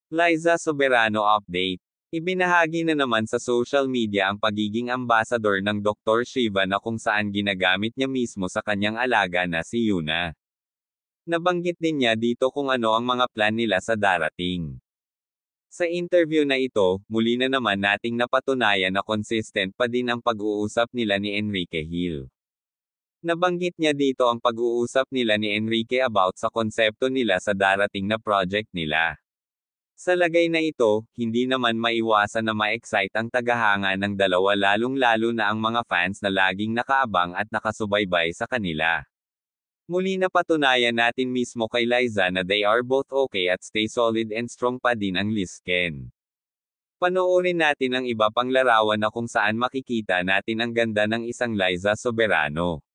Liza Soberano update. Ibinahagi na naman sa social media ang pagiging ambasador ng Dr. Shiva na kung saan ginagamit niya mismo sa kanyang alaga na si Yuna. Nabanggit din niya dito kung ano ang mga plan nila sa darating. Sa interview na ito, muli na naman nating napatunayan na consistent pa din ang pag-uusap nila ni Enrique Hill. Nabanggit niya dito ang pag-uusap nila ni Enrique about sa konsepto nila sa darating na project nila. Sa lagay na ito, hindi naman maiwasan na ma-excite ang tagahanga ng dalawa lalong-lalo na ang mga fans na laging nakaabang at nakasubaybay sa kanila. Muli na patunayan natin mismo kay Liza na they are both okay at stay solid and strong pa din ang Lizken. Panoorin natin ang iba pang larawan na kung saan makikita natin ang ganda ng isang Liza Soberano.